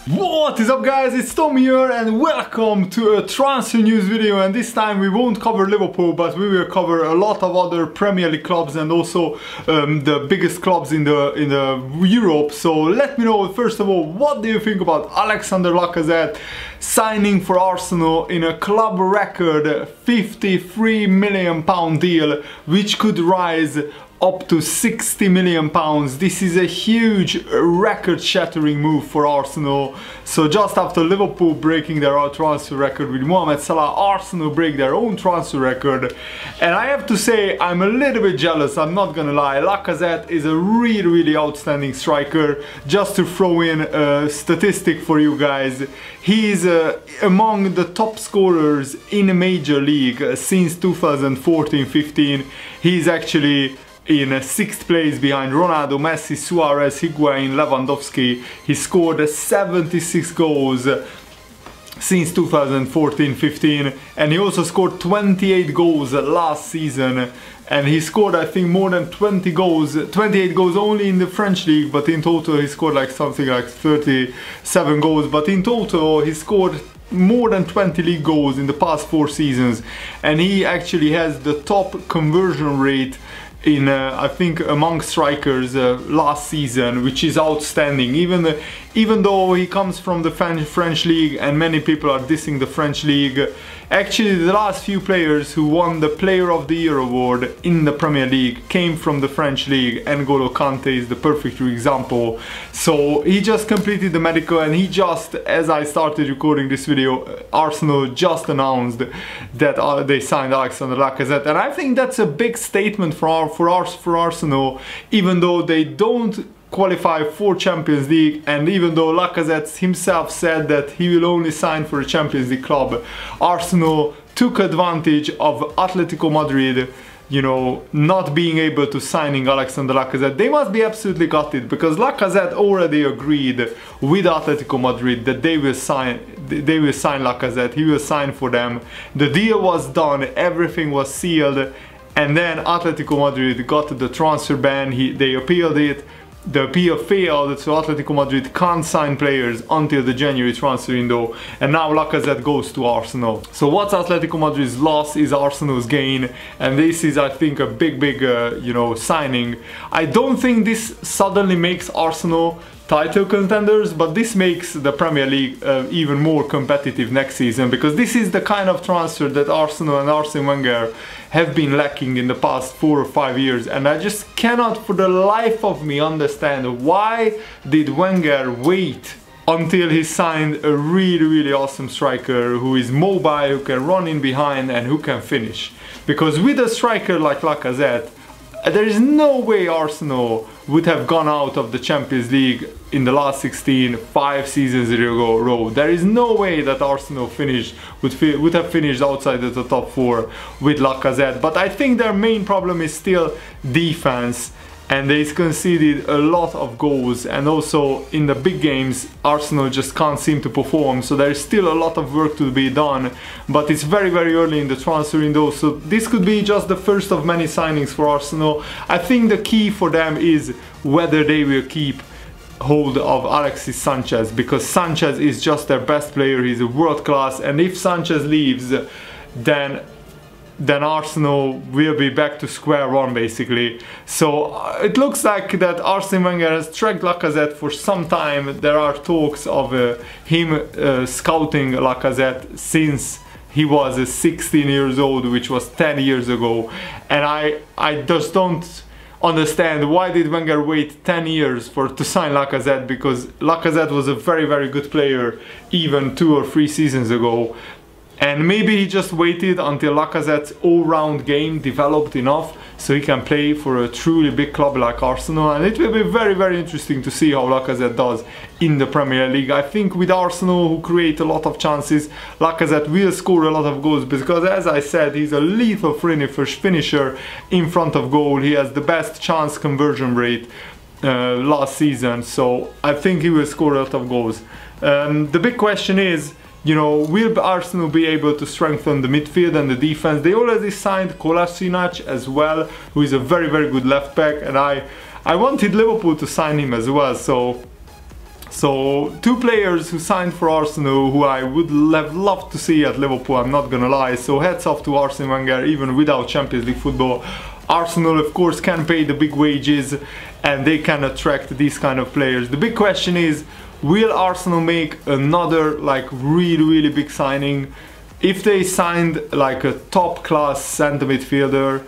What is up guys, it's Tom here and welcome to a transfer news video, and this time we won't cover Liverpool but we will cover a lot of other Premier League clubs and also the biggest clubs in the Europe. So let me know first of all, what do you think about Alexander Lacazette signing for Arsenal in a club record £53 million deal which could rise up to £60 million. This is a huge record-shattering move for Arsenal. So just after Liverpool breaking their own transfer record with Mohamed Salah, Arsenal break their own transfer record. And I have to say, I'm a little bit jealous, I'm not gonna lie. Lacazette is a really outstanding striker. Just to throw in a statistic for you guys, he's among the top scorers in a major league since 2014-15. He's actually in 6th place behind Ronaldo, Messi, Suarez, Higuain, Lewandowski. He scored 76 goals since 2014-15, and he also scored 28 goals last season, and he scored I think more than 28 goals only in the French league, but in total he scored like something like 37 goals, but in total he scored more than 20 league goals in the past 4 seasons, and he actually has the top conversion rate in I think among strikers last season, which is outstanding. Even though he comes from the French league and many people are dissing the French league, actually the last few players who won the Player of the Year award in the Premier League came from the French league, and N'Golo Kante is the perfect example. So he just completed the medical, and he just, as I started recording this video, Arsenal just announced that they signed Alexander Lacazette, and I think that's a big statement for Arsenal, even though they don't qualify for Champions League, and even though Lacazette himself said that he will only sign for a Champions League club. Arsenal took advantage of Atletico Madrid, you know, not being able to signing Alexander Lacazette. They must be absolutely gutted, because Lacazette already agreed with Atletico Madrid that they will sign Lacazette. He will sign for them. The deal was done, everything was sealed, and then Atletico Madrid got the transfer ban. They appealed it. The appeal failed, so Atletico Madrid can't sign players until the January transfer window, and now Lacazette goes to Arsenal. So what's Atletico Madrid's loss is Arsenal's gain, and this is, I think, a big you know, signing. I don't think this suddenly makes Arsenal title contenders, but this makes the Premier League even more competitive next season, because this is the kind of transfer that Arsenal and Arsene Wenger have been lacking in the past 4 or 5 years, and I just cannot for the life of me understand why did Wenger wait until he signed a really awesome striker who is mobile, who can run in behind and who can finish. Because with a striker like Lacazette, there is no way Arsenal would have gone out of the Champions League in the last 5 seasons in a row. There is no way that Arsenal would have finished outside of the top 4 with Lacazette. But I think their main problem is still defense, and they conceded a lot of goals, and also in the big games Arsenal just can't seem to perform. So there is still a lot of work to be done, but it's very early in the transfer window, so this could be just the first of many signings for Arsenal. I think the key for them is whether they will keep hold of Alexis Sanchez, because Sanchez is just their best player. He's a world class, and if Sanchez leaves, then Arsenal will be back to square one basically. So it looks like that Arsene Wenger has tracked Lacazette for some time. There are talks of him scouting Lacazette since he was 16 years old, which was 10 years ago, and I just don't understand why did Wenger wait 10 years to sign Lacazette, because Lacazette was a very good player even 2 or 3 seasons ago. And maybe he just waited until Lacazette's all-round game developed enough so he can play for a truly big club like Arsenal, and it will be very interesting to see how Lacazette does in the Premier League. I think with Arsenal, who create a lot of chances, Lacazette will score a lot of goals, because as I said, he's a lethal finisher in front of goal. He has the best chance conversion rate last season, so I think he will score a lot of goals. The big question is, you know, will Arsenal be able to strengthen the midfield and the defense? They already signed Kolasinac as well, who is a very good left back, and I wanted Liverpool to sign him as well, so So two players who signed for Arsenal who I would have loved to see at Liverpool, I'm not gonna lie. So hats off to Arsene Wenger. Even without Champions League football, Arsenal of course can pay the big wages and they can attract these kind of players. The big question is, will Arsenal make another like really big signing? If they signed like a top class centre midfielder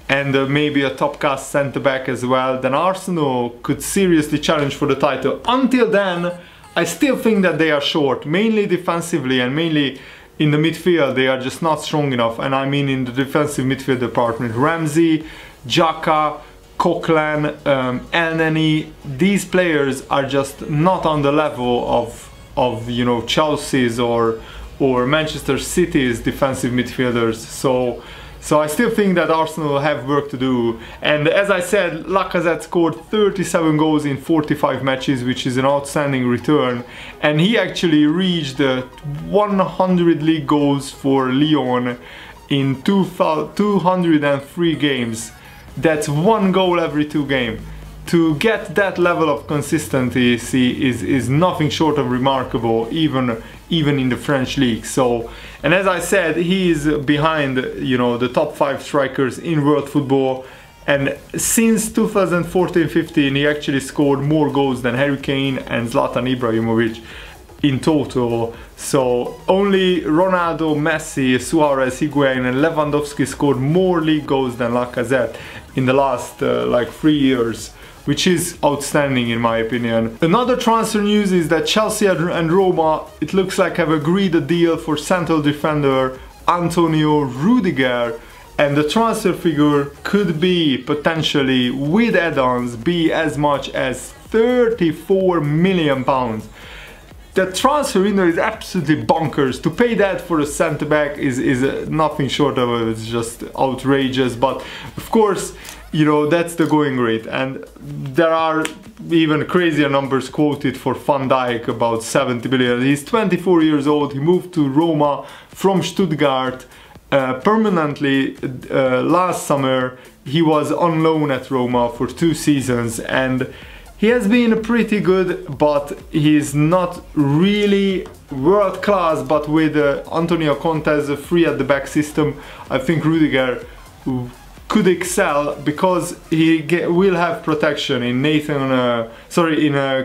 and maybe a top class centre back as well, then Arsenal could seriously challenge for the title. Until then, I still think that they are short, mainly defensively and mainly in the midfield. They are just not strong enough, and I mean in the defensive midfield department. Ramsey, Xhaka, Coquelin, Elneny, these players are just not on the level of you know, Chelsea's or Manchester City's defensive midfielders. So I still think that Arsenal have work to do. And as I said, Lacazette scored 37 goals in 45 matches, which is an outstanding return. And he actually reached 100 league goals for Lyon in 203 games. That's 1 goal every 2 games. To get that level of consistency is nothing short of remarkable, even in the French league. So, and as I said, he is behind, you know, the top 5 strikers in world football. And since 2014-15, he actually scored more goals than Harry Kane and Zlatan Ibrahimovic in total. So only Ronaldo, Messi, Suarez, Higuain and Lewandowski scored more league goals than Lacazette in the last like 3 years, which is outstanding in my opinion. Another transfer news is that Chelsea and Roma, it looks like, have agreed a deal for central defender Antonio Rudiger, and the transfer figure could be potentially, with add-ons, be as much as £34 million. The transfer window is absolutely bonkers. To pay that for a centre back is nothing short of it's just outrageous. But of course, you know, that's the going rate, and there are even crazier numbers quoted for Van Dijk, about 70 million. He's 24 years old. He moved to Roma from Stuttgart permanently last summer. He was on loan at Roma for 2 seasons and he has been pretty good, but he's not really world class. But with Antonio Conte's free at the back system, I think Rudiger could excel, because he will have protection in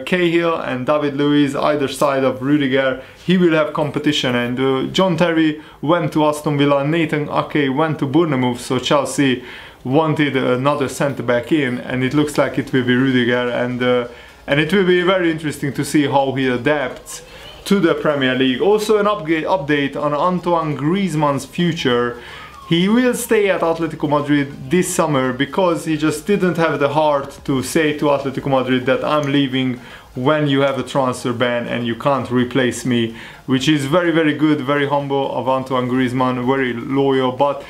Cahill and David Luiz either side of Rudiger. He will have competition, and John Terry went to Aston Villa, Nathan Ake went to Bournemouth, so Chelsea wanted another centre back in, and it looks like it will be Rudiger, and it will be very interesting to see how he adapts to the Premier League. Also an update on Antoine Griezmann's future. He will stay at Atletico Madrid this summer because he just didn't have the heart to say to Atletico Madrid that I'm leaving when you have a transfer ban and you can't replace me, which is very good, very humble of Antoine Griezmann, very loyal. But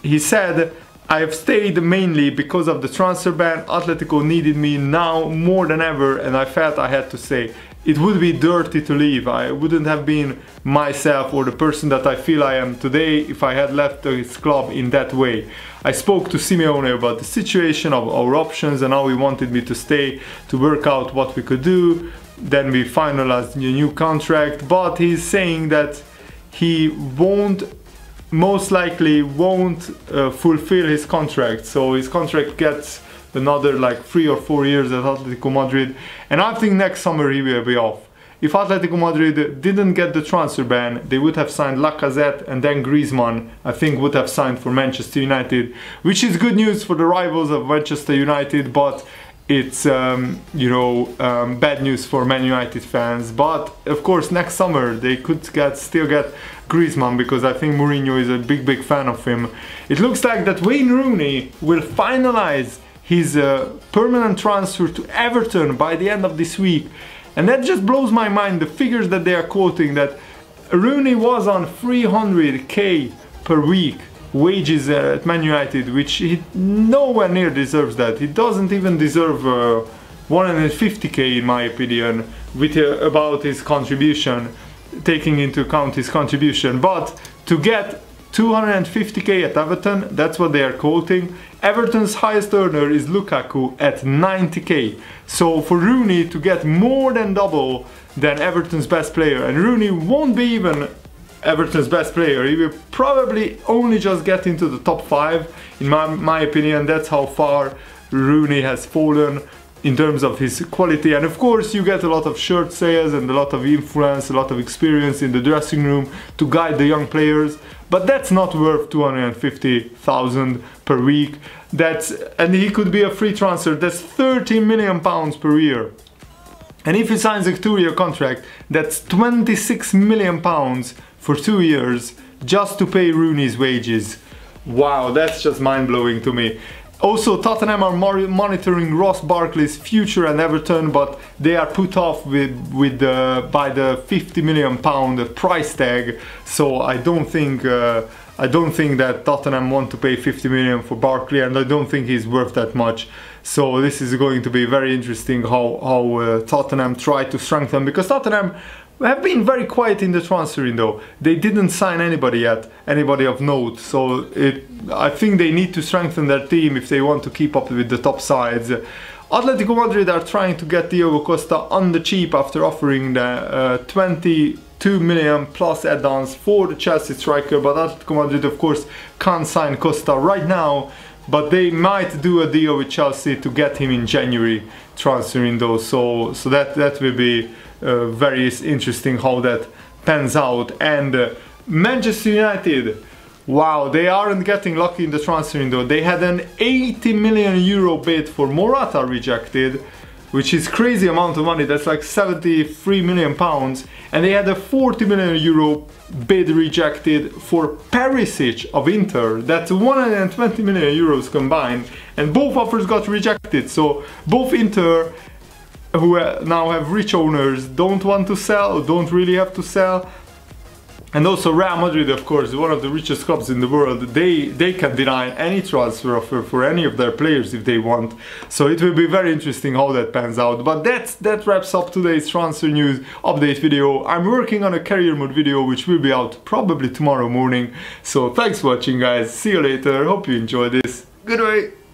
he said, I have stayed mainly because of the transfer ban. Atletico needed me now more than ever and I felt I had to stay. It would be dirty to leave. I wouldn't have been myself or the person that I feel I am today if I had left this club in that way. I spoke to Simeone about the situation of our options and how he wanted me to stay to work out what we could do. Then we finalized a new contract, but he's saying that he most likely won't fulfill his contract. So his contract gets another like 3 or 4 years at Atletico Madrid, and I think next summer he will be off. If Atletico Madrid didn't get the transfer ban, they would have signed Lacazette, and then Griezmann, I think, would have signed for Manchester United, which is good news for the rivals of Manchester United, but it's bad news for Man United fans. But of course next summer they could still get Griezmann, because I think Mourinho is a big fan of him. It looks like that Wayne Rooney will finalize his permanent transfer to Everton by the end of this week, and that just blows my mind, the figures that they are quoting, that Rooney was on 300k per week wages at Man United, which he nowhere near deserves that. He doesn't even deserve 150k in my opinion, with about his contribution, taking into account his contribution. But to get 250k at Everton, that's what they are quoting. Everton's highest earner is Lukaku at 90k. So for Rooney to get more than double than Everton's best player, and Rooney won't be even Everton's best player, he will probably only just get into the top 5 in my opinion. That's how far Rooney has fallen in terms of his quality. And of course you get a lot of shirt sales and a lot of influence, a lot of experience in the dressing room to guide the young players, but that's not worth 250,000 per week. And he could be a free transfer. That's 30 million pounds per year. And if he signs a 2-year contract, that's 26 million pounds for 2 years just to pay Rooney's wages. Wow, that's just mind-blowing to me. Also, Tottenham are monitoring Ross Barkley's future at Everton, but they are put off by the 50 million pound price tag. So I don't think that Tottenham want to pay 50 million for Barkley, and I don't think he's worth that much. So this is going to be very interesting how Tottenham try to strengthen, because Tottenham have been very quiet in the transfer window. They didn't sign anybody yet, anybody of note. So I think they need to strengthen their team if they want to keep up with the top sides. Atletico Madrid are trying to get Diogo Costa on the cheap after offering the 22 million plus add-ons for the Chelsea striker, but Atletico Madrid of course can't sign Costa right now, but they might do a deal with Chelsea to get him in January transfer window. So that will be very interesting how that pans out. And Manchester United, wow, they aren't getting lucky in the transfer window. They had an 80 million euro bid for Morata rejected, which is crazy amount of money. That's like 73 million pounds. And they had a 40 million euro bid rejected for Perisic of Inter. That's 120 million euros combined, and both offers got rejected. So both Inter, who now have rich owners, don't want to sell, don't really have to sell. And also Real Madrid, of course, one of the richest clubs in the world, they can deny any transfer offer for any of their players if they want. So it will be very interesting how that pans out. But that wraps up today's transfer news update video. I'm working on a career mode video which will be out probably tomorrow morning. So thanks for watching, guys. See you later. Hope you enjoyed this. Goodbye.